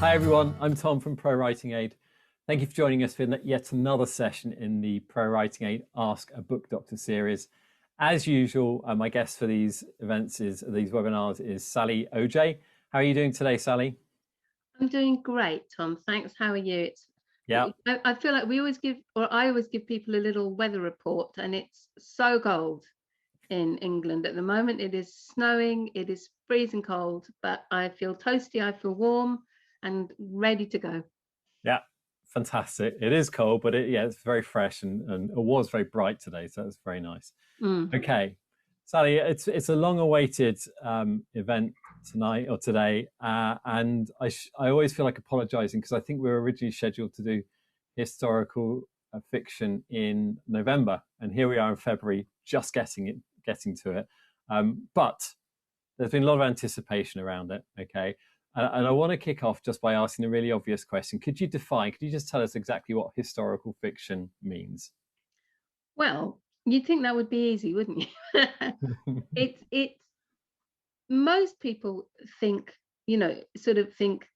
Hi everyone, I'm Tom from Pro Writing Aid. Thank you for joining us for yet another session in the Pro Writing Aid Ask a Book Doctor series. As usual, my guest for these webinars is Sally OJ. How are you doing today, Sally? I'm doing great, Tom. Thanks. How are you? Yeah. I feel like I always give people a little weather report, and it's so cold in England at the moment. It is snowing, it is freezing cold, but I feel toasty, I feel warm and ready to go. Yeah, fantastic. It is cold, but it's very fresh and it was very bright today, so that's very nice. Mm. Okay, Sally, it's a long-awaited event tonight or today, and I always feel like apologising because I think we were originally scheduled to do historical fiction in November, and here we are in February, just getting to it. But there's been a lot of anticipation around it. Okay, and I want to kick off just by asking a really obvious question. Could you just tell us exactly what historical fiction means? Well, you'd think that would be easy, wouldn't you? It's most people think, sort of think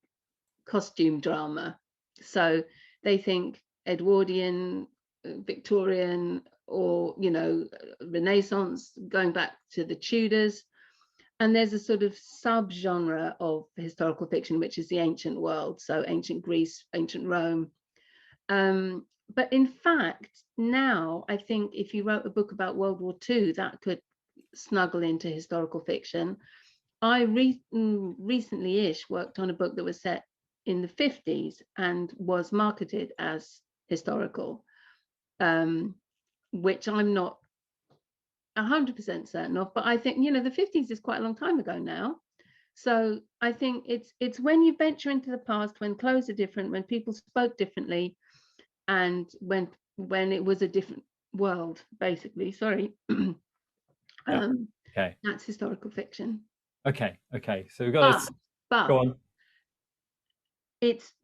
costume drama. So they think Edwardian, Victorian, or Renaissance, going back to the Tudors. And there's a sort of subgenre of historical fiction, which is the ancient world, so ancient Greece, ancient Rome. But in fact, now I think if you wrote a book about World War II, that could snuggle into historical fiction. I recently-ish worked on a book that was set in the 50s and was marketed as historical, um, which I'm not 100% certain of, but I think, the 50s is quite a long time ago now. So I think it's when you venture into the past, when clothes are different, when people spoke differently, and when it was a different world, basically. Sorry. Yeah. Okay. That's historical fiction. Okay. Okay. So we've got But to go but on.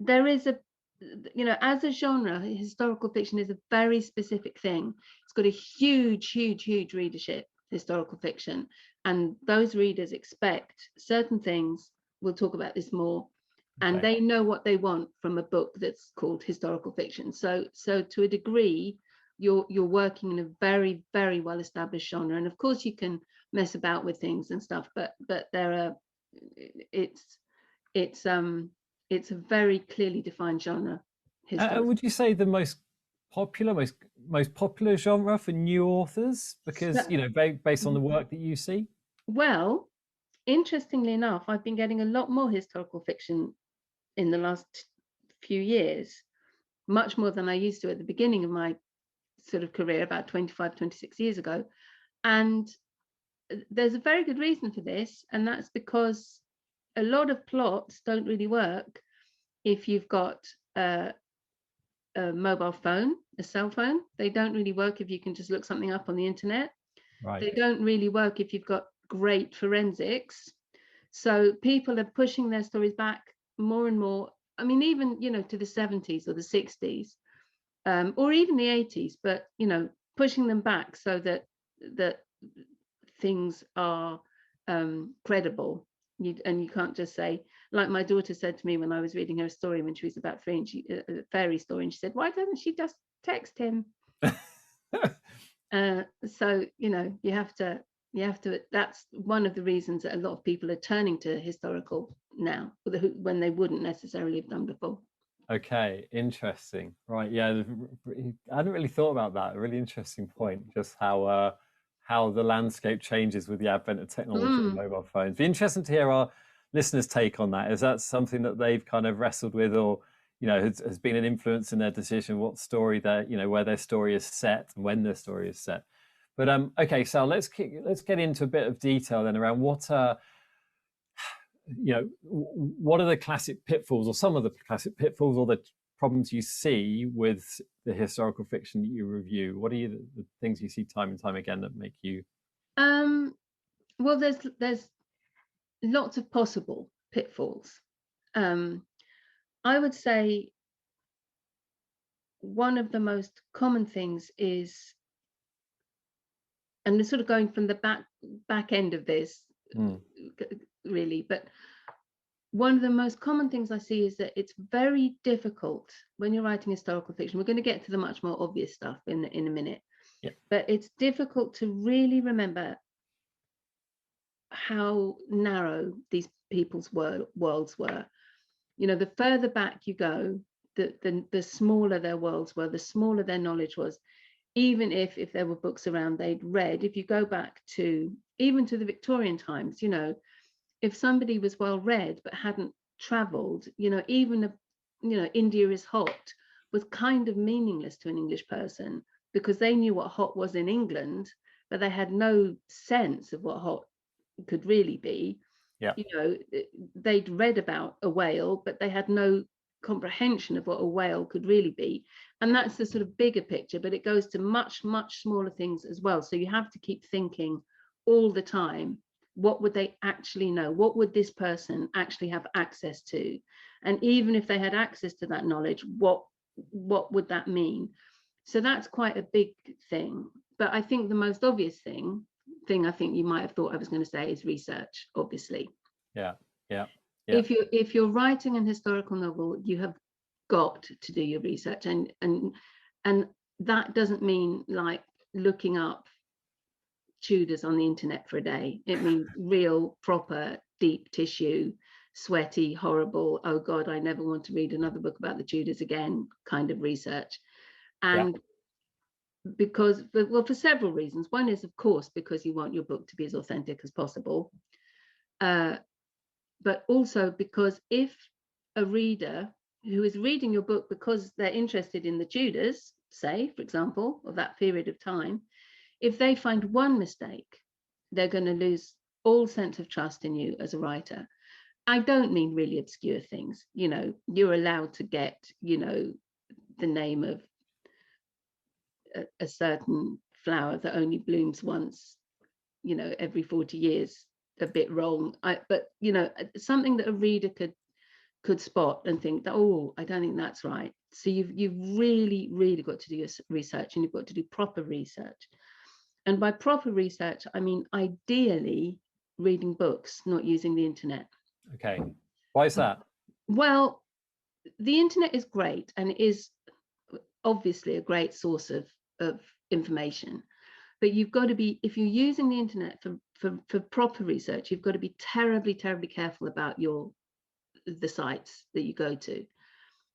there is a, as a genre, historical fiction is a very specific thing. It's got a huge readership, historical fiction, and those readers expect certain things. We'll talk about this more, and Okay. they know what they want from a book that's called historical fiction. So to a degree, you're working in a very well established genre, and of course you can mess about with things and stuff, but there are, it's it's it's a very clearly defined genre, historical. Would you say the most popular genre for new authors? Because So, based on the work that you see. well, interestingly enough, I've been getting a lot more historical fiction in the last few years, much more than I used to at the beginning of my sort of career about 25, 26 years ago. And there's a very good reason for this, and that's because a lot of plots don't really work if you've got a mobile phone, a cell phone. They don't really work if you can just look something up on the internet. Right. They don't really work if you've got great forensics. So people are pushing their stories back more and more. I mean, even, to the 70s or the 60s, or even the 80s, but, pushing them back so that things are credible. And you can't just say, like my daughter said to me when I was reading her a story when she was about 3, and a fairy story, and she said, why doesn't she just text him? So you have to, that's one of the reasons that a lot of people are turning to historical now, when they wouldn't necessarily have done before. Okay, interesting. Right, yeah, I hadn't really thought about that. A really interesting point, just how the landscape changes with the advent of technology and Mm. mobile phones. Be interesting to hear our listeners' take on that. Is that something that they've kind of wrestled with, or has been an influence in their decision what story where their story is set and when their story is set? But okay, so let's get into a bit of detail then around what are the classic pitfalls, or some of the classic pitfalls, or the problems you see with the historical fiction that you review? What are the things you see time and time again that make you? Um, well, there's lots of possible pitfalls. Um, I would say one of the most common things is, and sort of going from the back end of this, Hmm. really, but one of the most common things I see is that it's very difficult when you're writing historical fiction. We're going to get to the much more obvious stuff in a minute. Yeah. But it's difficult to really remember how narrow these people's worlds were. You know, the further back you go, the smaller their worlds were, the smaller their knowledge was. Even if there were books around they'd read, if you go back to even to the Victorian times, you know, if somebody was well read but hadn't traveled, you know, even India is hot was kind of meaningless to an English person, because they knew what hot was in England, but they had no sense of what hot could really be. Yeah. You know, they'd read about a whale, but they had no comprehension of what a whale could really be. And that's the sort of bigger picture, but it goes to much, much smaller things as well. So you have to keep thinking all the time, what would they actually know? What would this person actually have access to? And even if they had access to that knowledge, what would that mean? So that's quite a big thing. But I think the most obvious thing I think you might have thought I was going to say is research, obviously. Yeah. If you're writing an historical novel, you have got to do your research, and that doesn't mean like looking up Tudors on the internet for a day. It means real, proper, deep tissue, sweaty, horrible, oh God, I never want to read another book about the Tudors again kind of research. And because, well, for several reasons. One is, of course, because you want your book to be as authentic as possible. But also because if a reader who is reading your book because they're interested in the Tudors, say, for example, of that period of time, if they find one mistake, they're going to lose all sense of trust in you as a writer. I don't mean really obscure things. You know, you're allowed to get, you know, the name of a certain flower that only blooms once, you know, every 40 years, a bit wrong. But, you know, something that a reader could spot and think that, oh, I don't think that's right. So you've really got to do your research, and you've got to do proper research. And by proper research, I mean ideally reading books, not using the internet. Okay. Why is that? Well, the internet is great, and it is obviously a great source of information. But you've got to be, if you're using the internet for proper research, you've got to be terribly careful about the sites that you go to,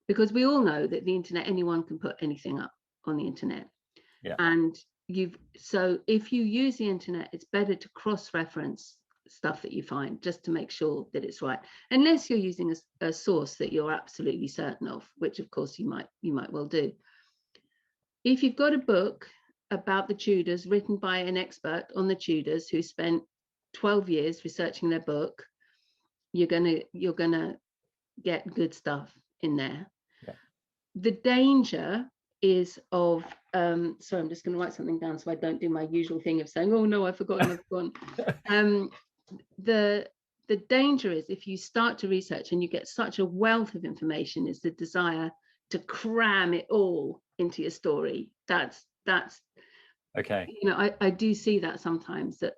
because we all know that the internet, anyone can put anything up on the internet. Yeah. And so if you use the internet, it's better to cross-reference stuff that you find, just to make sure that it's right, unless you're using a source that you're absolutely certain of, which of course you might well do. If you've got a book about the Tudors written by an expert on the Tudors who spent 12 years researching their book, you're gonna get good stuff in there. Yeah. The danger is of sorry, I'm just going to write something down so I don't do my usual thing of saying, oh no, I've forgotten. The danger is, if you start to research and you get such a wealth of information, is the desire to cram it all into your story. That's okay. You know, I do see that sometimes, that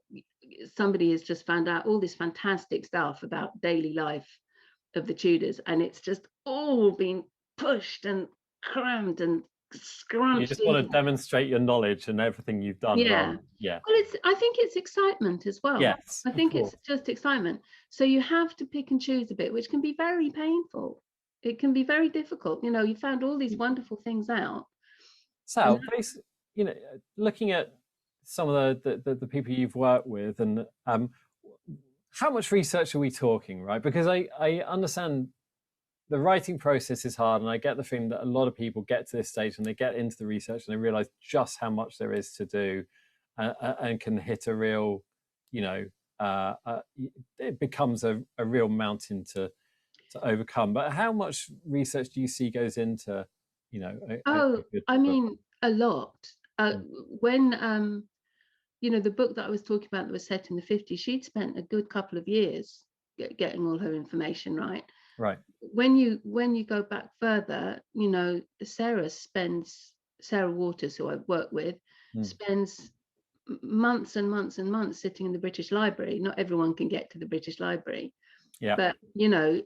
somebody has just found out all this fantastic stuff about daily life of the Tudors, and it's just all been pushed and crammed and scrunched. You just want to demonstrate your knowledge and everything you've done. Yeah. Well, I think it's excitement as well. Yes. I think it's just excitement. So you have to pick and choose a bit, which can be very painful. It can be very difficult. You know, you found all these wonderful things out. So, basically, you know, looking at some of the people you've worked with, and how much research are we talking, right? Because I understand the writing process is hard, and I get the feeling that a lot of people get to this stage and they get into the research and they realize just how much there is to do, and can hit a real, you know, it becomes a real mountain to overcome. But how much research do you see goes into, you know, I mean, a lot. When you know, the book that I was talking about that was set in the 50s, she'd spent a good couple of years getting all her information right. Right. When you go back further, you know, Sarah Waters, who I've worked with, spends months and months and months sitting in the British Library. Not everyone can get to the British Library. Yeah. but you know,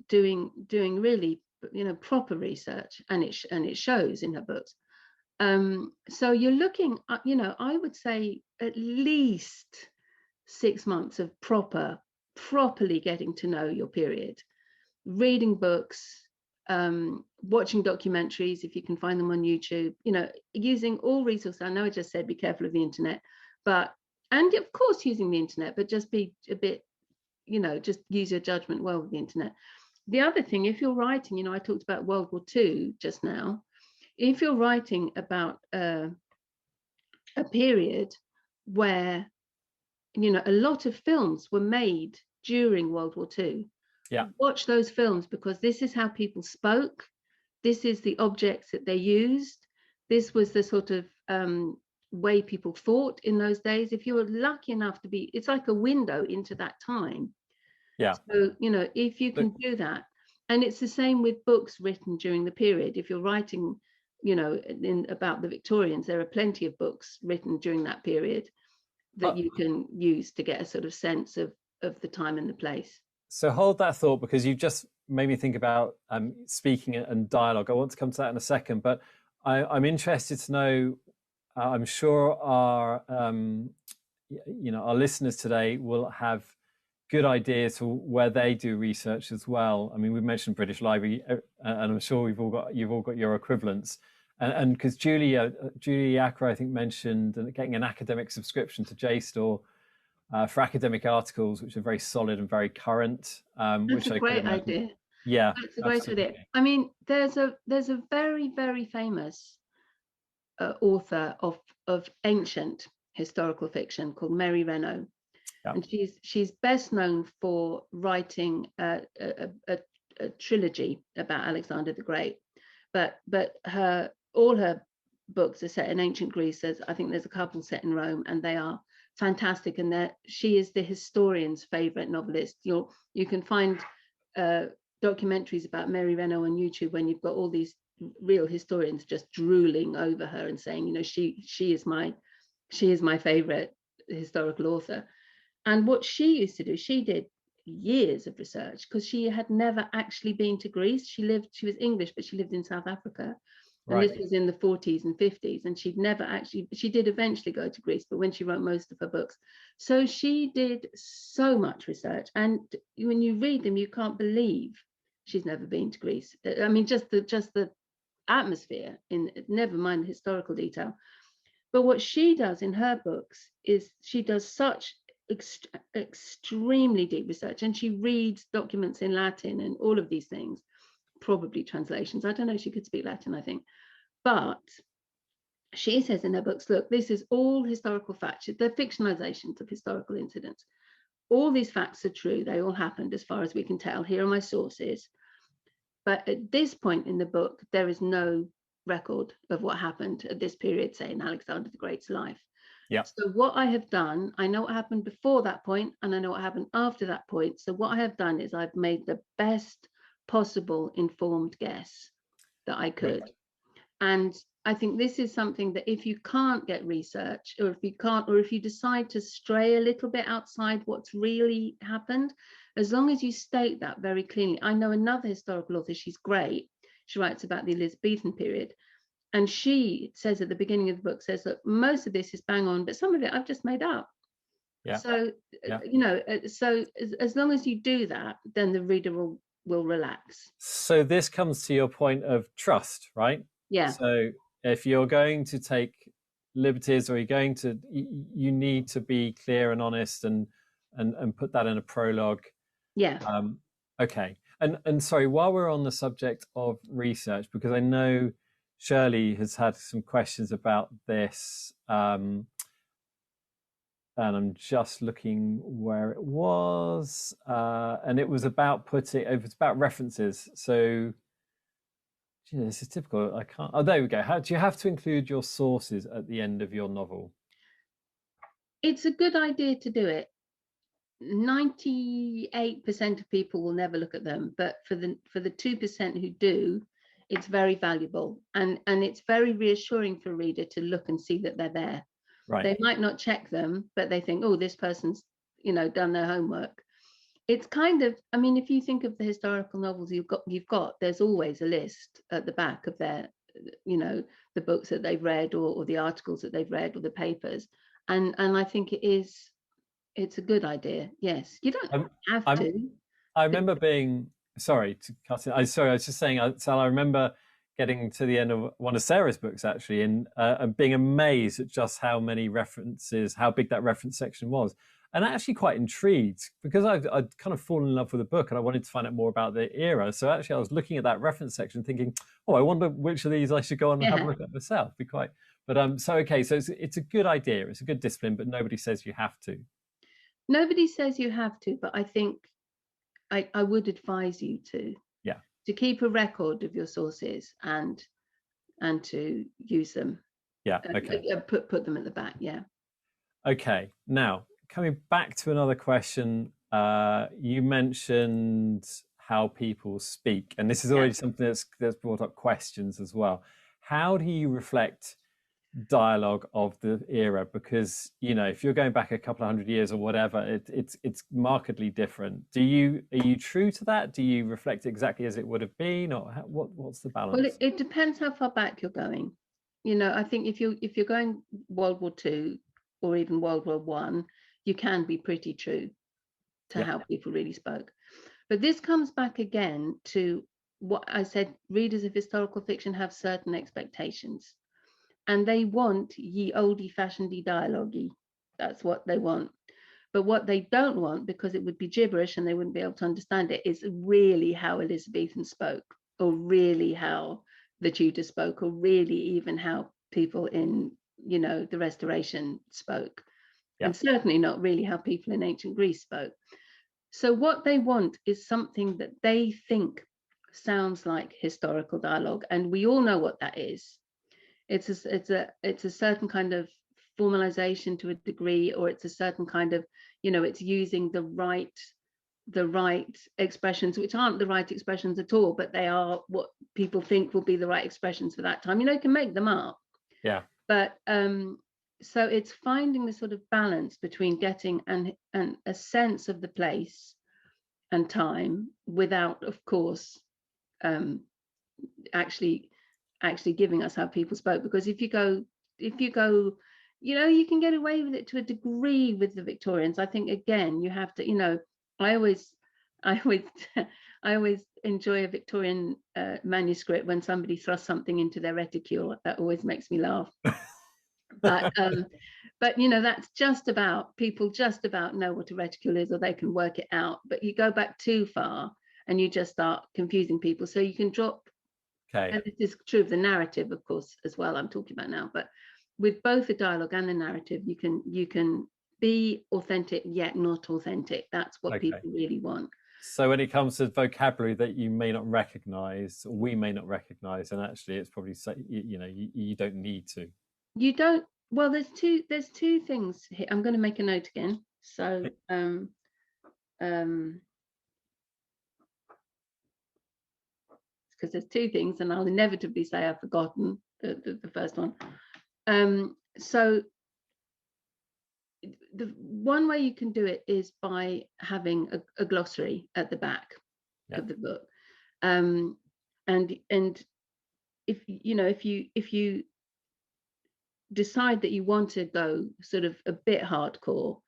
doing really, you know, proper research, and it shows in her books. So you're looking at, you know, I would say at least 6 months of properly getting to know your period, reading books, watching documentaries if you can find them on YouTube, you know, using all resources. I know I just said be careful of the internet, but, and of course using the internet, but just be a bit, you know, just use your judgment well with the internet. The other thing, if you're writing, you know, I talked about World War II just now. If you're writing about a period where, you know, a lot of films were made during World War II, Yeah. watch those films, because this is how people spoke. This is the objects that they used. This was the sort of way people thought in those days. If you were lucky enough to be, it's like a window into that time. Yeah. So, you know, if you But, can do that, and it's the same with books written during the period. If you're writing, you know, about the Victorians, there are plenty of books written during that period that uh, you can use to get a sort of sense of the time and the place. so hold that thought, because you've just made me think about speaking and dialogue. I want to come to that in a second, but I'm interested to know. I'm sure our you know, our listeners today will have good ideas for where they do research as well. I mean, we've mentioned British Library, and I'm sure you've all got your equivalents. And because Julie Acker, I think, mentioned getting an academic subscription to JSTOR for academic articles, which are very solid and very current, That's which a I could great imagine. idea. Yeah, That's a great idea. absolutely. I mean, there's a very famous author of ancient historical fiction called Mary Renault, Yeah, and she's best known for writing a trilogy about Alexander the Great. But her all her books are set in ancient Greece. I think there's a couple set in Rome, and they are fantastic. And she is the historian's favorite novelist. You can find documentaries about Mary Renault on YouTube when you've got all these real historians just drooling over her and saying, you know, she is my favorite historical author. And what she used to do, she did years of research, because she had never actually been to Greece. She was English, but she lived in South Africa. And right. this was in the 40s and 50s. And she did eventually go to Greece, but when she wrote most of her books. So she did so much research. And when you read them, you can't believe she's never been to Greece. I mean, just the atmosphere, never mind the historical detail. But what she does in her books is she does such extremely deep research, and she reads documents in Latin and all of these things, probably translations. I don't know, she could speak Latin, I think. But she says in her books, look, this is all historical facts. They're fictionalizations of historical incidents. All these facts are true. They all happened as far as we can tell. Here are my sources. But at this point in the book, there is no record of what happened at this period, say in Alexander the Great's life. Yeah, So what I have done, I know what happened before that point, and I know what happened after that point. So what I have done is I've made the best possible informed guess that I great. could. And I think this is something that if you can't get research, or if you decide to stray a little bit outside what's really happened, as long as you state that very clearly. I know another historical author, she's great. She writes about the Elizabethan period. And she says at the beginning of the book, says that most of this is bang on, but some of it I've just made up. Yeah, So, yeah. you know, so as long as you do that, then the reader will relax. So this comes to your point of trust, right? Yeah, So if you're going to take liberties, or you're going to, you need to be clear and honest, and put that in a prologue. yeah. Okay. And sorry, while we're on the subject of research, because I know Shirley has had some questions about this, and I'm just looking where it was, and it was about references. So, this is typical. I can't. Oh, there we go. How do you have to include your sources at the end of your novel? It's a good idea to do it. 98% of people will never look at them, but for the 2% who do, it's very valuable, and it's very reassuring for a reader to look and see that they're there. Right. They might not check them, but they think, oh, this person's, you know, done their homework. it's kind of, I mean, if you think of the historical novels you've got, there's always a list at the back of their, the books that they've read, or the articles that they've read, or the papers. And I think it's a good idea. Yes, you don't I'm, have I'm to. I remember being sorry to cut it. I was just saying. Sal, I remember getting to the end of one of Sarah's books actually, and being amazed at just how many references, how big that reference section was, and actually quite intrigued because I'd kind of fallen in love with the book and I wanted to find out more about the era. So actually, I was looking at that reference section, thinking, oh, I wonder which of these I should go on and have a Yeah. look at myself. Be quite, but so okay, so it's a good idea. It's a good discipline, but nobody says you have to. Nobody says you have to, but I think I would advise you Yeah. to keep a record of your sources, and to use them, Yeah. Okay. put them at the back. Yeah. Okay, now coming back to another question, you mentioned how people speak, and this is Yeah. already something that's brought up questions as well. How do you reflect dialogue of the era? Because if you're going back a couple of hundred years or whatever, it's markedly different. Are you true to that? Do you reflect exactly as it would have been, or what's the Well, balance? it depends how far back you're going. I think if you're going World War II, or even World War One, you can be pretty true to Yeah, how people really spoke. But this comes back again to what I said: readers of historical fiction have certain expectations, and they want ye oldie fashionedy dialogue. That's what they want. But what they don't want, because it would be gibberish and they wouldn't be able to understand it, is really how Elizabethan spoke, or really how the Tudors spoke, or really even how people in, the Restoration spoke. yeah, And certainly not really how people in ancient Greece spoke. So what they want is something that they think sounds like historical dialogue, and we all know what that is. It's a certain kind of formalization to a degree, or it's a certain kind of, it's using the right expressions, which aren't the right expressions at all, but they are what people think will be the right expressions for that time. You can make them up, yeah. but so it's finding the sort of balance between getting and a sense of the place and time, without, of course, um, actually giving us how people spoke. Because if you go, you can get away with it to a degree with the Victorians. I think, again, you have to, I always I always I always enjoy a Victorian manuscript when somebody thrusts something into their reticule. That always makes me laugh. But that's just about, people just about know what a reticule is, or they can work it out. But you go back too far and you just start confusing people. So you can drop, Okay, and this is true of the narrative, of course, as well, I'm talking about now, but with both the dialogue and the narrative, you can be authentic yet not authentic. That's what okay. people really want. So when it comes to vocabulary that you may not recognize, or we may not recognize, and actually it's probably you don't need to. You don't, well, there's two things here. I'm going to make a note again. So because there's two things, and I'll inevitably say I've forgotten the first one. So the one way you can do it is by having a glossary at the back Yeah. of the book. And if you decide that you want to go sort of a bit hardcore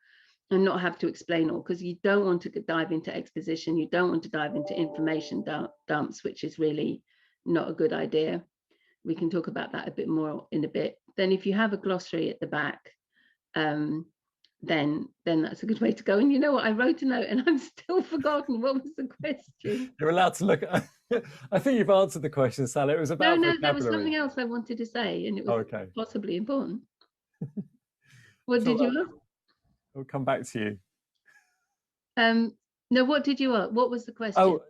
and not have to explain all, because you don't want to dive into exposition, you don't want to dive into information dumps, which is really not a good idea. We can talk about that a bit more in a bit. Then if you have a glossary at the back, then that's a good way to go. And you know what, I wrote a note and I've still forgotten. What was the question? You're allowed to look at, I think you've answered the question, Sally. It was No, about no, there was vocabulary. something else I wanted to say, and it was Okay. possibly important. What So did you ask? we'll come back to you. No, what did you ask? What was the question? Oh,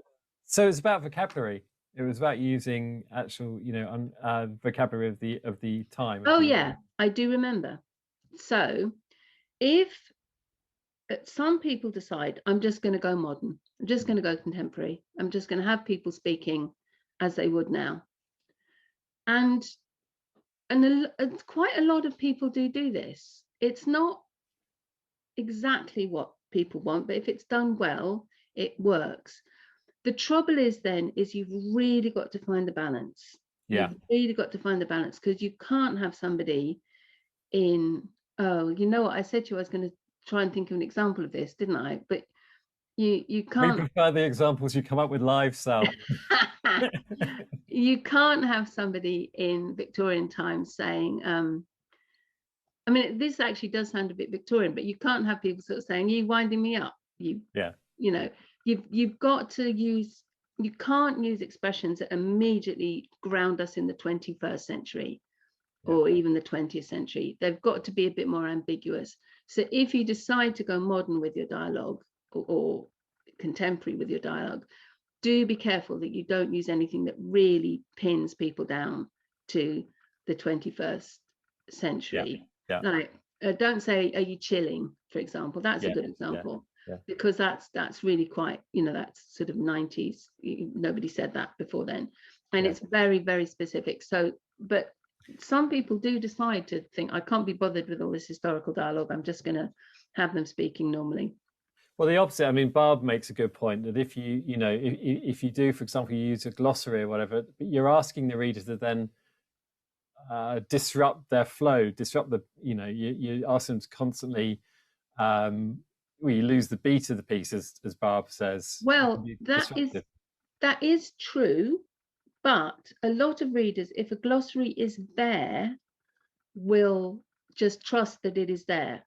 so it's about vocabulary. It was about using actual, vocabulary of the time. Oh yeah, I do remember. So if some people decide, I'm just going to go modern, I'm just going to go contemporary, I'm just going to have people speaking as they would now, and quite a lot of people do this. It's not exactly what people want, but if it's done well, it works. The trouble is you've really got to find the balance. Yeah. You've really got to find the balance, because you can't have somebody in, oh, you know what, I said to you I was going to try and think of an example of this, didn't I? But you We can't prefer the examples you come up with live, Sal. you can't have somebody in Victorian times saying, I mean, this actually does sound a bit Victorian, but you can't have people sort of saying, "You winding me up." Yeah. You know, you've got to use. You can't use expressions that immediately ground us in the 21st century or even the 20th century. They've got to be a bit more ambiguous. So if you decide to go modern with your dialogue, or contemporary with your dialogue, do be careful that you don't use anything that really pins people down to the 21st century. Yeah. Like, don't say, "Are you chilling?" for example. That's a good example, because that's really quite, that's sort of 90s. Nobody said that before then, and it's very, very specific. So, but some people do decide to think, "I can't be bothered with all this historical dialogue. I'm just going to have them speaking normally." Well, the opposite. I mean, Barb makes a good point that if if you do, for example, you use a glossary or whatever, but you're asking the reader to then disrupt their flow, disrupt you ask them to constantly, you lose the beat of the piece, as Barb says. Well, that is true, but a lot of readers, if a glossary is there, will just trust that it is there.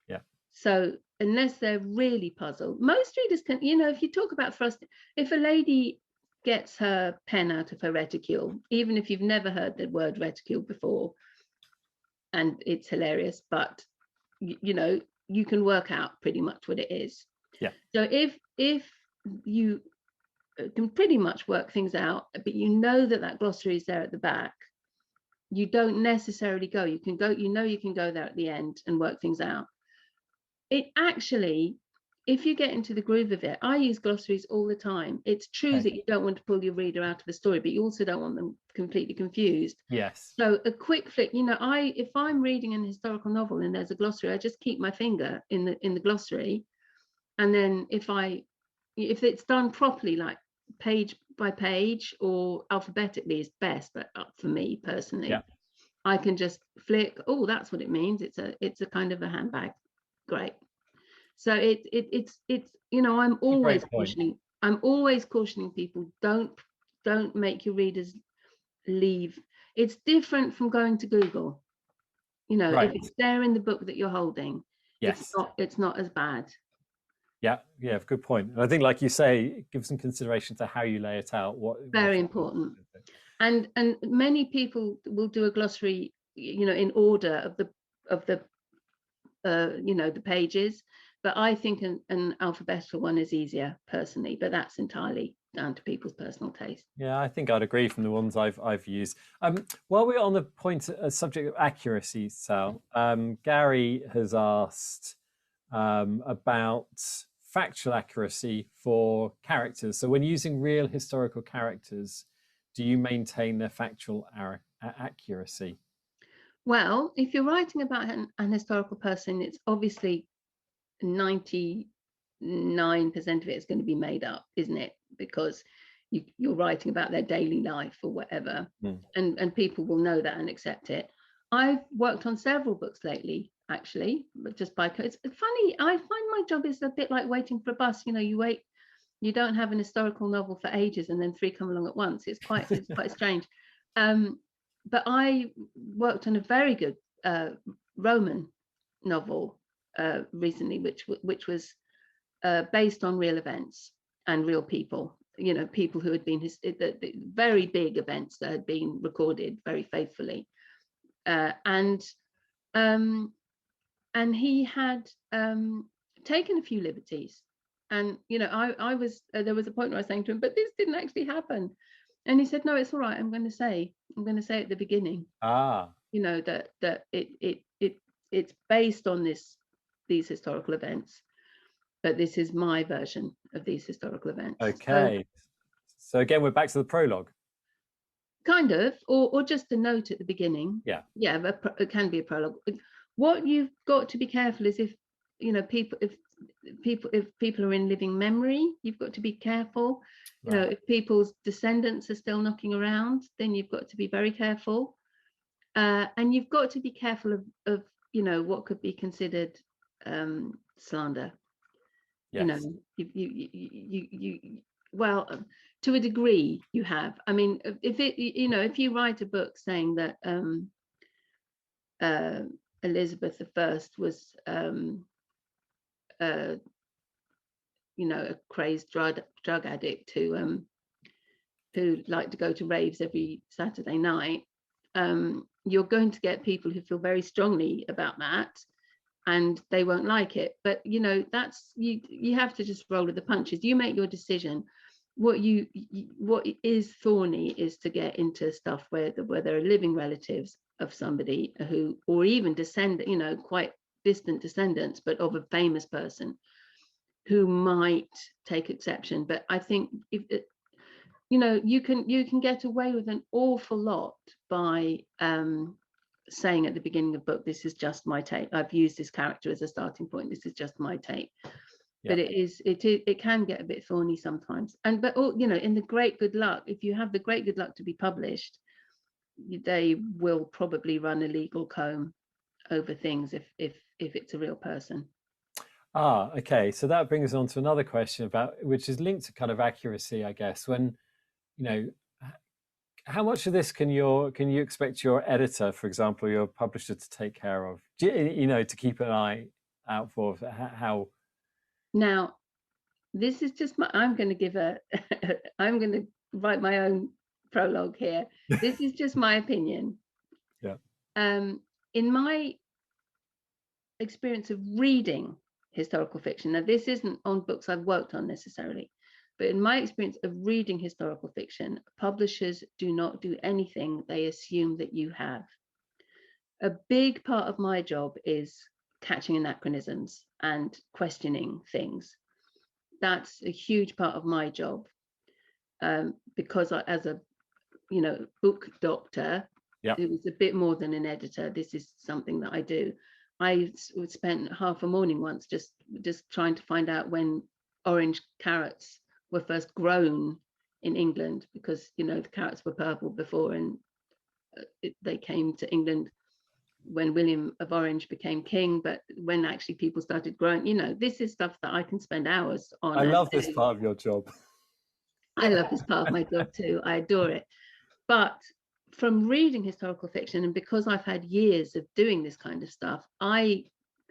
Yeah. So unless they're really puzzled, most readers can, if you talk about thrust, if a lady gets her pen out of her reticule, even if you've never heard the word reticule before, and it's hilarious, but you can work out pretty much what it is. Yeah. So if you can pretty much work things out, but that glossary is there at the back, you don't necessarily go. You can go. You can go there at the end and work things out. It actually, if you get into the groove of it, I use glossaries all the time. It's true that you don't want to pull your reader out of the story, but you also don't want them completely confused. Yes. So a quick flick, if I'm reading an historical novel and there's a glossary, I just keep my finger in the glossary, and then if it's done properly, like page by page or alphabetically, is best. But for me personally, I can just flick. Oh, that's what it means. It's a kind of a handbag. Great. So it's I'm always cautioning people, don't make your readers leave. It's different from going to Google. If it's there in the book that you're holding, it's not as bad. Yeah, good point. And I think, like you say, give some consideration to how you lay it out. Very important. And many people will do a glossary, in order of the the pages, but I think an alphabetical one is easier personally, but that's entirely down to people's personal taste. Yeah, I think I'd agree from the ones I've used. While we're on the subject of accuracy, Sal, Gary has asked about factual accuracy for characters. So when using real historical characters, do you maintain their factual accuracy? Well, if you're writing about an historical person, it's obviously 99% of it is going to be made up, isn't it? Because you're writing about their daily life or whatever, and people will know that and accept it. I've worked on several books lately, actually, but just by it's funny. I find my job is a bit like waiting for a bus. You wait, you don't have an historical novel for ages, and then 3 come along at once. It's quite strange. But I worked on a very good Roman novel recently, which was based on real events and real people. People who had been the very big events that had been recorded very faithfully, and he had taken a few liberties. And I was there was a point where I was saying to him, "But this didn't actually happen." And he said, "No, it's all right. I'm going to say at the beginning, that it's based on these historical events, but this is my version of these historical events." Okay. So again, we're back to the prologue. Kind of, or just a note at the beginning. Yeah. It can be a prologue. What you've got to be careful is if if people are in living memory, you've got to be careful. You know, Right. if people's descendants are still knocking around, then you've got to be very careful. And you've got to be careful of you know, what could be considered slander. You know, Yes. well, to a degree you have. I mean, if it, you know, if you write a book saying that uh, Elizabeth I was uh, you know, a crazed drug addict who liked to go to raves every Saturday night, you're going to get people who feel very strongly about that, and they won't like it. But you know, that's you have to just roll with the punches. You make your decision. What is thorny is to get into stuff where there are living relatives of somebody who, or even descend, you know, quite distant descendants, but of a famous person who might take exception. But I think if you know, you can get away with an awful lot by saying at the beginning of the book, this is just my take. I've used this character as a starting point. This is just my take. Yeah. But it can get a bit thorny sometimes. And but you know, in the great good luck, if you have the great good luck to be published, they will probably run a legal comb over things if it's a real person. Ah, okay. So that brings us on to another question about, which is linked to kind of accuracy, I guess. When, you know, how much of this can you expect your editor, for example, your publisher, to take care of? You know, to keep an eye out for how? Now, this is just my, I'm going to give a, I'm going to write my own prologue here. This is just my opinion. Yeah. In my experience of reading historical fiction, now this isn't on books I've worked on necessarily, but in my experience of reading historical fiction, publishers do not do anything they assume that you have. A big part of my job is catching anachronisms and questioning things. That's a huge part of my job, because as a, you know, book doctor, Yeah. it was a bit more than an editor. This is something that I do. I spent half a morning once just trying to find out when orange carrots were first grown in England, because you know the carrots were purple before, and they came to England when William of Orange became king. But when actually people started growing, you know, this is stuff that I can spend hours on I and love this do. part of your job. I love this part of my job too. I adore it. But from reading historical fiction, and because I've had years of doing this kind of stuff, I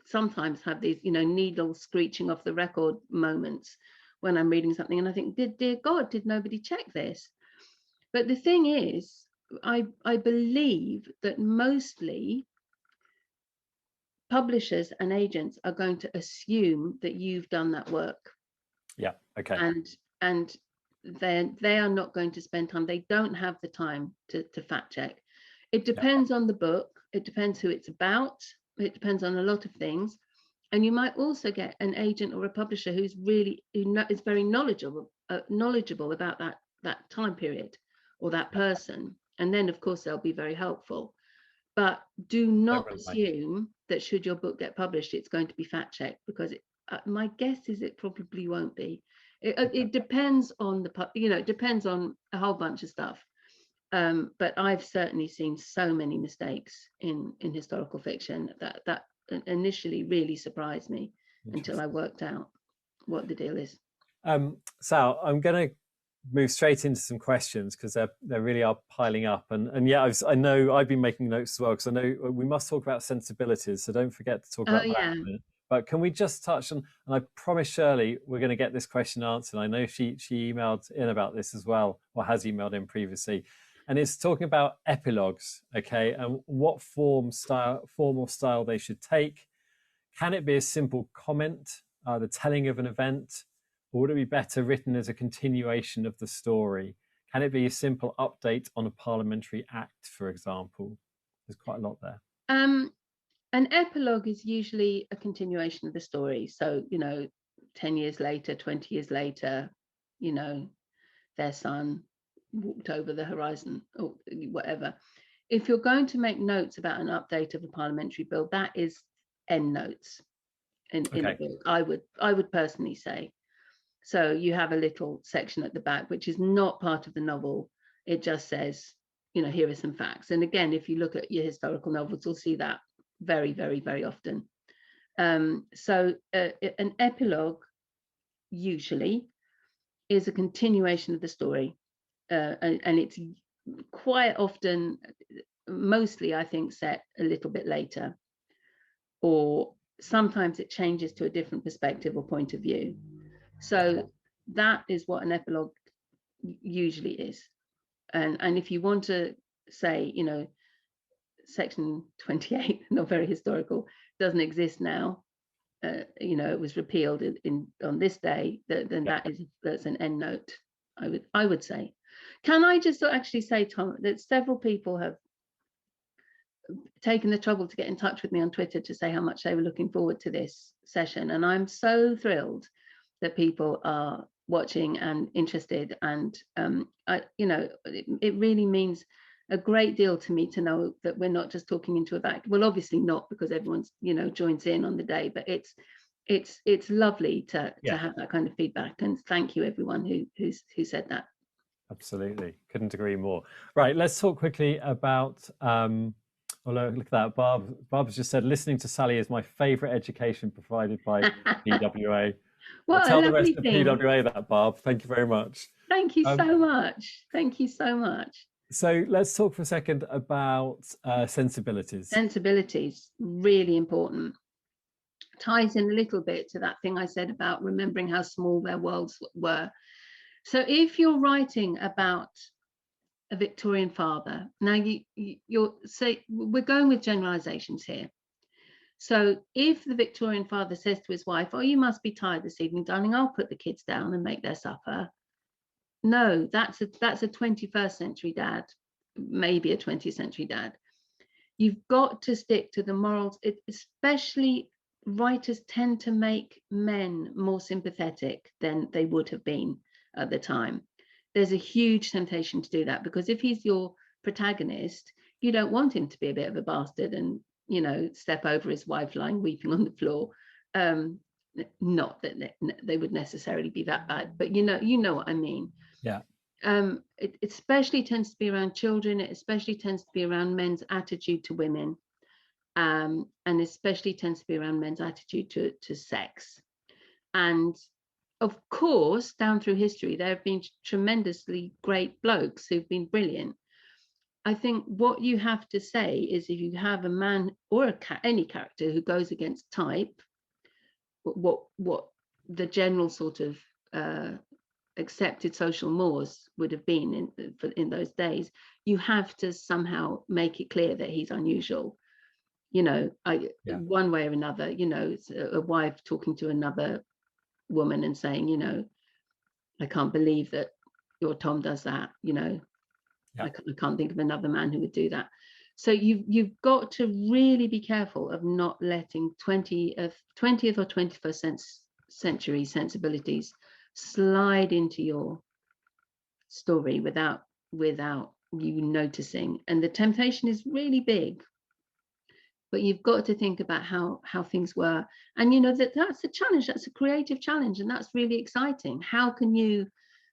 sometimes have these, you know, needle screeching off the record moments when I'm reading something and I think, dear God, did nobody check this? But the thing is, I believe that mostly publishers and agents are going to assume that you've done that work. Yeah. Okay. And then they are not going to spend time. They don't have the time to fact check. It Yeah. depends on the book. It depends who it's about. It depends on a lot of things. And you might also get an agent or a publisher who's really, is very knowledgeable about that time period or that person. And then of course they'll be very helpful. But do Don't not rely. assume that should your book get published, it's going to be fact checked, because my guess is it probably won't be. It depends on it depends on a whole bunch of stuff. But I've certainly seen so many mistakes in historical fiction that initially really surprised me until I worked out what the deal is. Sal, I'm going to move straight into some questions because they really are piling up. And yeah, I know I've been making notes as well, because I know we must talk about sensibilities. So don't forget to talk Oh about that yeah. in a minute. But can we just touch on, and I promise Shirley we're going to get this question answered. I know she emailed in about this as well, or has emailed in previously. And it's talking about epilogues, okay, and what form or style they should take. Can it be a simple comment, the telling of an event, or would it be better written as a continuation of the story? Can it be a simple update on a parliamentary act, for example? There's quite a lot there. Um, an epilogue is usually a continuation of the story. So, you know, 10 years later, 20 years later, you know, their son walked over the horizon or whatever. If you're going to make notes about an update of a parliamentary bill, that is endnotes. in a book. I would personally say. So you have a little section at the back which is not part of the novel. It just says, here are some facts. And again, if you look at your historical novels, you'll see that very, very, very often. So an epilogue usually is a continuation of the story, and it's quite often, mostly I think, set a little bit later, or sometimes it changes to a different perspective or point of view. So that is what an epilogue usually is. And if you want to say, section 28, not very historical, doesn't exist now, it was repealed on this day, then that's an end note, I would say. Can I just actually say, Tom, that several people have taken the trouble to get in touch with me on Twitter to say how much they were looking forward to this session, and I'm so thrilled that people are watching and interested, and it really means a great deal to me to know that we're not just talking into a vacuum. Well, obviously not, because everyone's joins in on the day, but it's lovely to have that kind of feedback, and thank you everyone who said that. Absolutely, couldn't agree more. Right, let's talk quickly about look at that. Barb's just said, listening to Sally is my favourite education provided by PWA. Well, tell the rest of PWA that, Barb. Thank you very much. Thank you so much. Thank you so much. So let's talk for a second about sensibilities. Sensibilities, really important. Ties in a little bit to that thing I said about remembering how small their worlds were. So if you're writing about a Victorian father, now you're say we're going with generalizations here. So if the Victorian father says to his wife, "Oh, you must be tired this evening, darling, I'll put the kids down and make their supper." No, that's a 21st century dad, maybe a 20th century dad. You've got to stick to the morals. Especially writers tend to make men more sympathetic than they would have been at the time. There's a huge temptation to do that, because if he's your protagonist, you don't want him to be a bit of a bastard and step over his wife lying weeping on the floor. Not that they would necessarily be that bad, but you know what I mean. Yeah. It especially tends to be around children. It especially tends to be around men's attitude to women, and especially tends to be around men's attitude to sex. And of course, down through history, there have been tremendously great blokes who've been brilliant. I think what you have to say is, if you have a man or any character who goes against type, what the general sort of accepted social mores would have been in those days, you have to somehow make it clear that he's unusual. One way or another. It's a wife talking to another woman and saying, "I can't believe that your Tom does that." I can't think of another man who would do that. So you've got to really be careful of not letting 20th or 21st century sensibilities slide into your story without you noticing. And the temptation is really big, but you've got to think about how things were. And that's a challenge. That's a creative challenge, and that's really exciting. How can you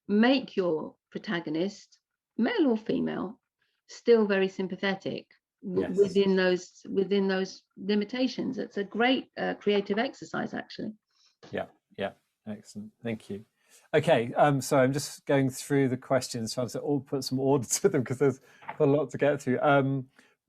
make your protagonist, male or female, still very sympathetic within those limitations? It's a great creative exercise, actually. Yeah, excellent, thank you. Okay, so I'm just going through the questions, trying to put some order to them, because there's a lot to get through.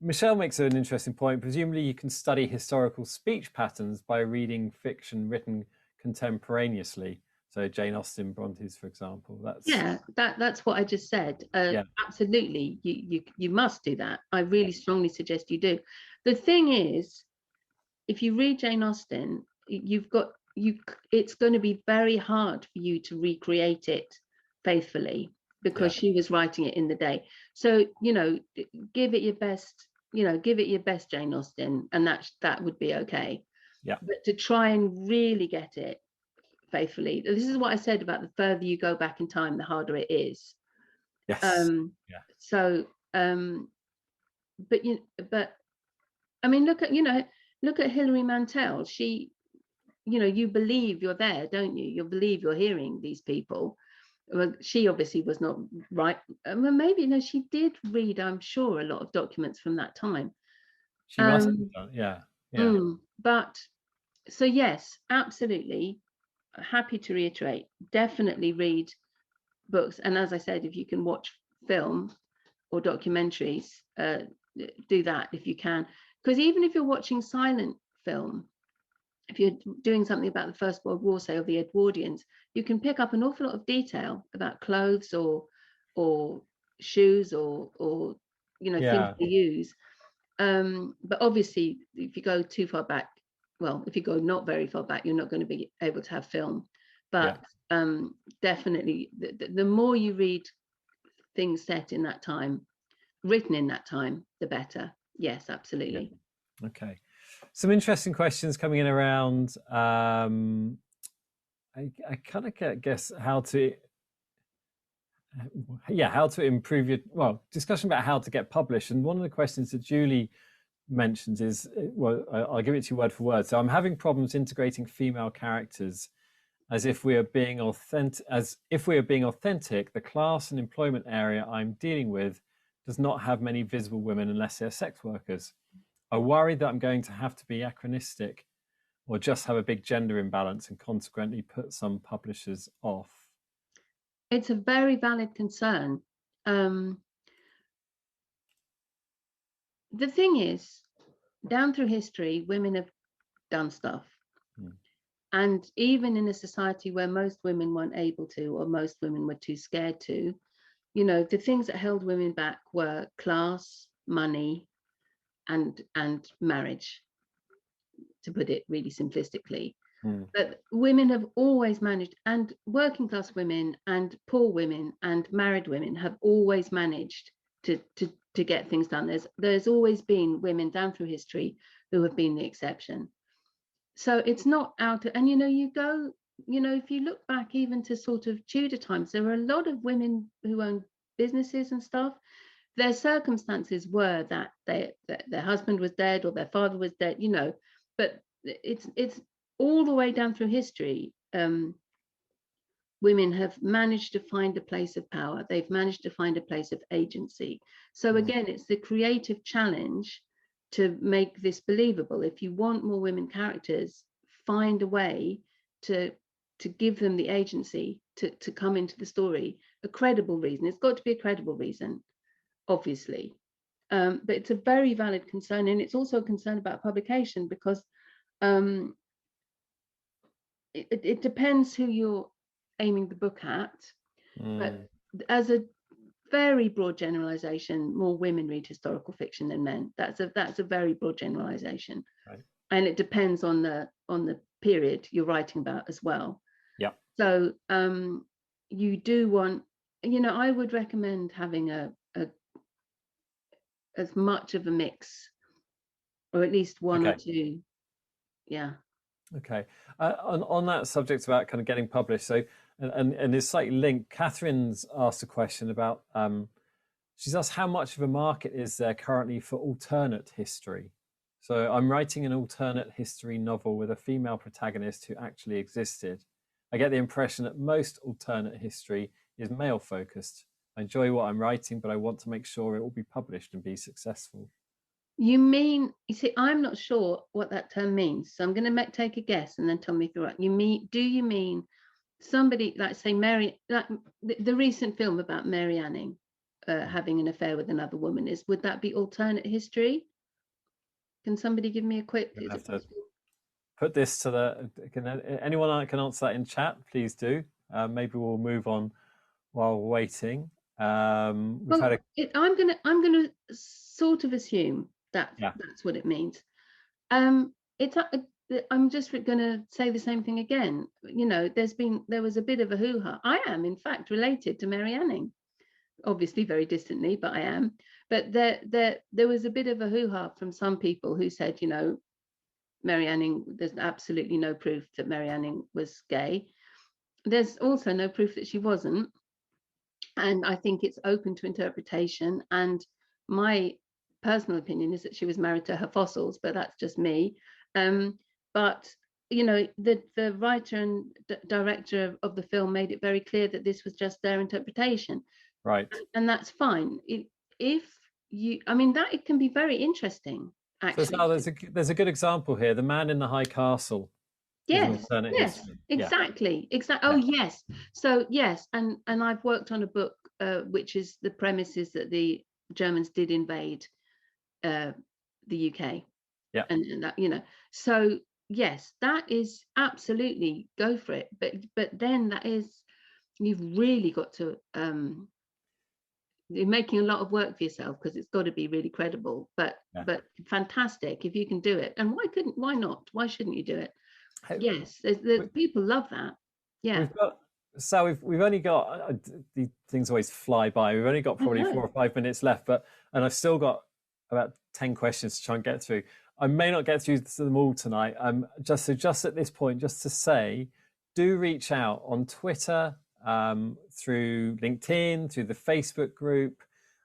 Michelle makes an interesting point. Presumably you can study historical speech patterns by reading fiction written contemporaneously. So Jane Austen, Bronte's, for example. That's what I just said. Absolutely, you must do that. I really strongly suggest you do. The thing is, if you read Jane Austen, it's going to be very hard for you to recreate it faithfully, because she was writing it in the day. So give it your best. Give it your best, Jane Austen, and that would be okay. But to try and really get it faithfully, this is what I said about the further you go back in time, the harder it is. So but I mean, look at Hilary Mantel. She you believe you're there, don't you? You believe you're hearing these people. Well, she obviously was not right. Well, maybe no, she did read, I'm sure, a lot of documents from that time. She must have done. Yeah. Yeah. But so yes, absolutely. Happy to reiterate, definitely read books. And as I said, if you can watch film or documentaries, do that if you can. Because even if you're watching silent film, if you're doing something about the First World War, say, or the Edwardians, you can pick up an awful lot of detail about clothes or shoes or things they use. But obviously, if you go too far back, well, if you go not very far back, you're not going to be able to have film. But definitely, the more you read things set in that time, written in that time, the better. Yes, absolutely. Yeah. Okay. Some interesting questions coming in around. I kind of guess how to improve your discussion about how to get published. And one of the questions that Julie mentions is, well, I'll give it to you word for word. So I'm having problems integrating female characters as if we are being authentic. The class and employment area I'm dealing with does not have many visible women unless they're sex workers. I worry that I'm going to have to be anachronistic or just have a big gender imbalance and consequently put some publishers off. It's a very valid concern. The thing is, down through history, women have done stuff. And even in a society where most women weren't able to, or most women were too scared to, the things that held women back were class, money, and marriage, to put it really simplistically. But women have always managed, and working class women and poor women and married women have always managed to get things done. There's always been women down through history who have been the exception. So it's not out of, and you go, if you look back even to sort of Tudor times, there were a lot of women who owned businesses and stuff. Their circumstances were that their husband was dead or their father was dead, but it's all the way down through history. Women have managed to find a place of power. They've managed to find a place of agency. So again, it's the creative challenge to make this believable. If you want more women characters, find a way to give them the agency to come into the story. A credible reason. It's got to be a credible reason, obviously. But it's a very valid concern, and it's also a concern about publication, because it depends who you're aiming the book at. But as a very broad generalization, more women read historical fiction than men. That's a very broad generalization, right. And it depends on the period you're writing about as well. Yeah. So you do want, I would recommend having as much of a mix, or at least one or two. Yeah. Okay. On that subject about kind of getting published, so and it's slightly linked. Catherine's asked a question about. She's asked how much of a market is there currently for alternate history. So I'm writing an alternate history novel with a female protagonist who actually existed. I get the impression that most alternate history is male focused. I enjoy what I'm writing, but I want to make sure it will be published and be successful. You see, I'm not sure what that term means, so I'm going to take a guess and then tell me if you're right. Do you mean somebody like, say, Mary, like the recent film about Mary Anning having an affair with another woman, would that be alternate history? Can somebody give me a quick? Is it possible? Put this to anyone can answer that in chat, please do. Maybe we'll move on while waiting. I'm gonna sort of assume that that's what it means. I'm just going to say the same thing again. There was a bit of a hoo-ha. I am, in fact, related to Mary Anning, obviously very distantly, but I am. But there was a bit of a hoo-ha from some people who said, Mary Anning, there's absolutely no proof that Mary Anning was gay. There's also no proof that she wasn't. And I think it's open to interpretation. And my personal opinion is that she was married to her fossils, but that's just me. But the writer and director of the film made it very clear that this was just their interpretation, Right. and that's fine. If I mean, that it can be very interesting, So actually. Sal, there's a good example here. The Man in the High Castle is an Yes, alternate yes, history. Yeah. exactly. Oh, Yeah. yes. So yes, and I've worked on a book which is the premises that the Germans did invade the UK. Yeah. And that, so yes, that is absolutely, go for it. But then that is, you've really got to you're making a lot of work for yourself, because it's got to be really credible. But Yeah. fantastic if you can do it. And why not? Why shouldn't you do it? Hey, Yes, people love that. Yeah, we've only got these things always fly by. We've only got I probably know. 4 or 5 minutes left, and I've still got about 10 questions to try and get through. I may not get through them all tonight. Just at this point, just to say, do reach out on Twitter, through LinkedIn, through the Facebook group,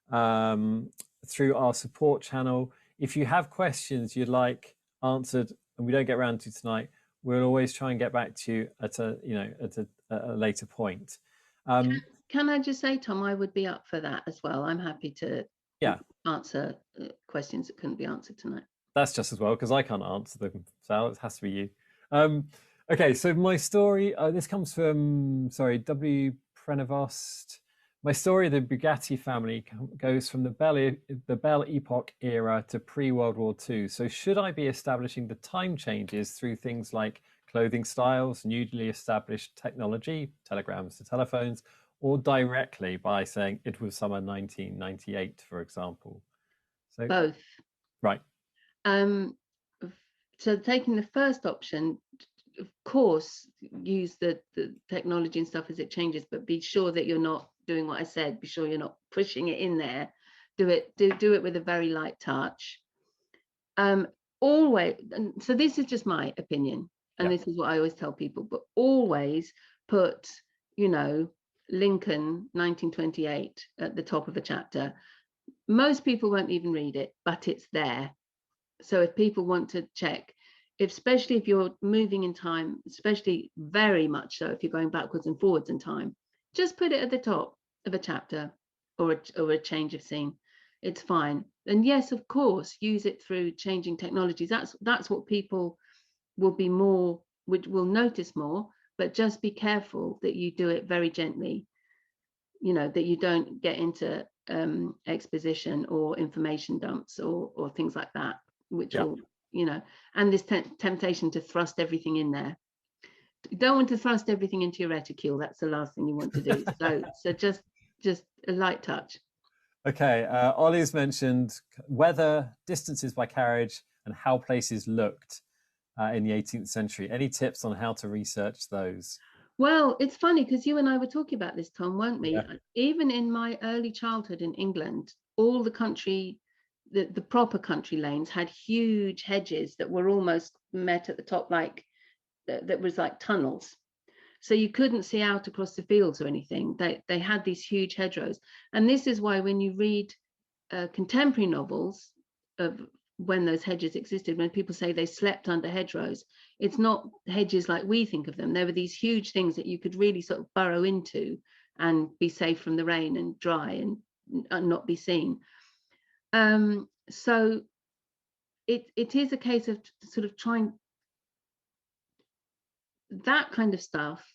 through our support channel. If you have questions you'd like answered and we don't get around to tonight, we'll always try and get back to you at a later point. Can I just say, Tom, I would be up for that as well. I'm happy to answer questions that couldn't be answered tonight. That's just as well, because I can't answer them, Sal. It has to be you. Okay, so my story, this comes from, W. Prenevost. My story, the Bugatti family, goes from the Belle Epoque era to pre-World War II. So should I be establishing the time changes through things like clothing styles, newly established technology, telegrams to telephones, or directly by saying it was summer 1998, for example? So Both. Right. So taking the first option, of course, use the technology and stuff as it changes, but be sure that you're not doing what I said. Be sure you're not pushing it in there. Do it with a very light touch. Always, and so this is just my opinion, and this is what I always tell people, but always put, Lincoln 1928 at the top of a chapter. Most people won't even read it, but it's there. So if people want to check, especially if you're moving in time, especially very much so if you're going backwards and forwards in time, just put it at the top of a chapter or a change of scene. It's fine. And yes, of course, use it through changing technologies. That's what people will notice more, but just be careful that you do it very gently, that you don't get into exposition or information dumps or things like that, which will, and this temptation to thrust everything in there. You don't want to thrust everything into your reticule. That's the last thing you want to do. So just a light touch. Okay, Ollie's mentioned weather, distances by carriage, and how places looked in the 18th century. Any tips on how to research those? Well, it's funny because you and I were talking about this, Tom, weren't we? Yeah. Even in my early childhood in England, all the country, the proper country lanes had huge hedges that were almost met at the top, like that was like tunnels. So you couldn't see out across the fields or anything. They had these huge hedgerows. And this is why when you read contemporary novels of when those hedges existed, when people say they slept under hedgerows, it's not hedges like we think of them. There were these huge things that you could really sort of burrow into and be safe from the rain and dry and not be seen. So it is a case of sort of trying that kind of stuff.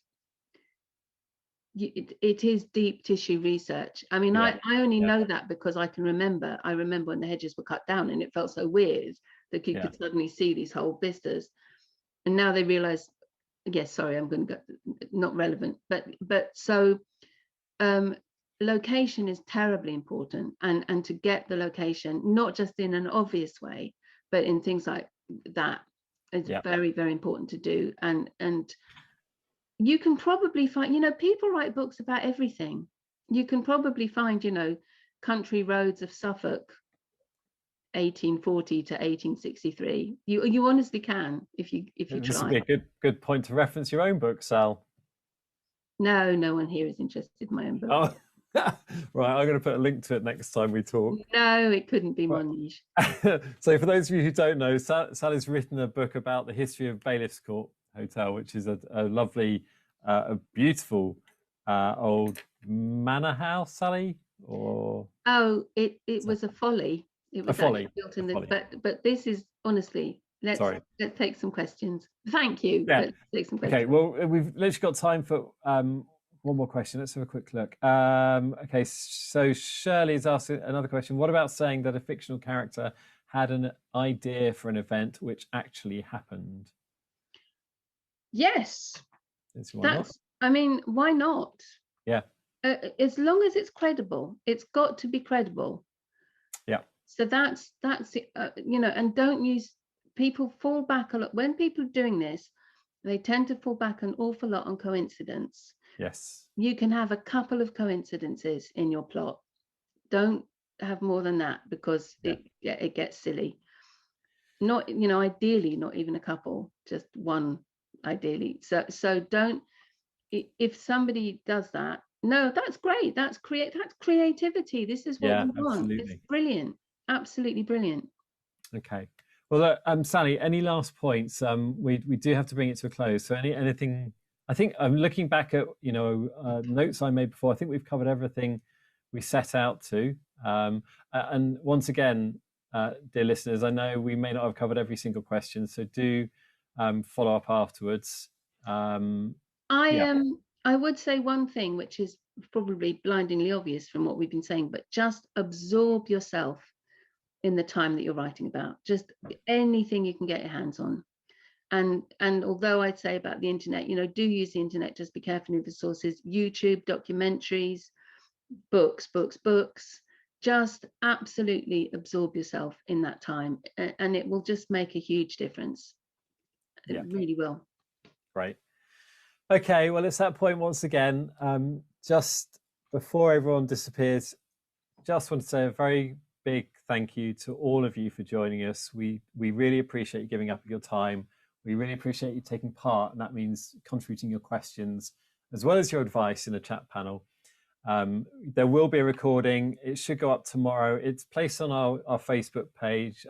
It is deep tissue research. I mean, I only know that because I remember when the hedges were cut down and it felt so weird that you could suddenly see these whole vistas. And now they realize, yes, sorry, I'm going to go, not relevant, but so location is terribly important, and to get the location, not just in an obvious way, but in things like that, it's very, very important to do. And you can probably find, people write books about everything. You can probably find, country roads of Suffolk 1840 to 1863. You honestly can if you try. This would be a good point to reference your own book, Sal. No one here is interested in my own book. Oh. Right, I'm going to put a link to it next time we talk. No, it couldn't be more niche. So for those of you who don't know, Sally's written a book about the history of Bailiffs Court, Hotel, which is a lovely, a beautiful old manor house, Sally, or Oh, it was a folly. It a was folly. actually built A in the, folly. but this is honestly, Sorry. let's take some questions. Thank you, Yeah. but let's take some Okay. questions. Well, we've literally got time for one more question. Let's have a quick look. Okay. So Shirley is asking another question. What about saying that a fictional character had an idea for an event which actually happened? Yes, Why not? I mean, why not? Yeah. As long as it's credible, it's got to be credible. Yeah. So that's you know, and don't use, people fall back a lot when people are doing this. They tend to fall back an awful lot on coincidence. Yes. You can have a couple of coincidences in your plot. Don't have more than that, because Yeah. it gets silly. Not, you know, ideally not even a couple, just one, ideally. So don't, if somebody does that, no, that's great, that's creativity, this is what Yeah. we want, it's Absolutely. brilliant, absolutely brilliant. Okay. Well, Sally, any last points? We do have to bring it to a close. So anything? I think I'm looking back at notes I made before. I think we've covered everything we set out to. And once again, dear listeners, I know we may not have covered every single question, so do follow up afterwards. Yeah, I would say one thing, which is probably blindingly obvious from what we've been saying, but just absorb yourself in the time that you're writing about. Just anything you can get your hands on. And although I'd say about the internet, you know, do use the internet, just be careful of the sources. YouTube, documentaries, books, just absolutely absorb yourself in that time, and it will just make a huge difference. It yeah, really will. great. Okay, well, it's that point once again. Just before everyone disappears, just want to say a very big thank you to all of you for joining us. We really appreciate you giving up your time. We really appreciate you taking part, and that means contributing your questions as well as your advice in the chat panel. There will be a recording. It should go up tomorrow. It's placed on our Facebook page,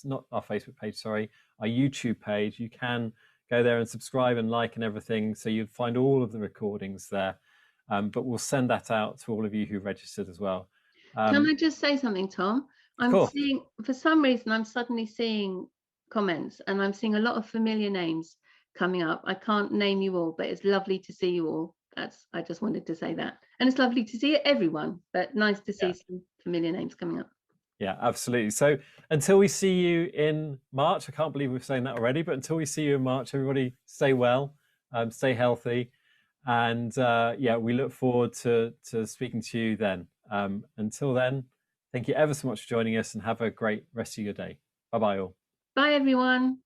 not our Facebook page, sorry, our YouTube page. You can go there and subscribe and like and everything, so you'll find all of the recordings there. But we'll send that out to all of you who registered as well. Can I just say something, Tom? Of I'm course. seeing, for some reason, I'm suddenly seeing comments, and I'm seeing a lot of familiar names coming up. I can't name you all, but it's lovely to see you all. I just wanted to say that. And it's lovely to see everyone, but nice to see some familiar names coming up. Yeah, absolutely. So until we see you in March, I can't believe we're saying that already, but until we see you in March, everybody stay well, stay healthy. And we look forward to speaking to you then. Until then, thank you ever so much for joining us, and have a great rest of your day. Bye-bye all. Bye, everyone.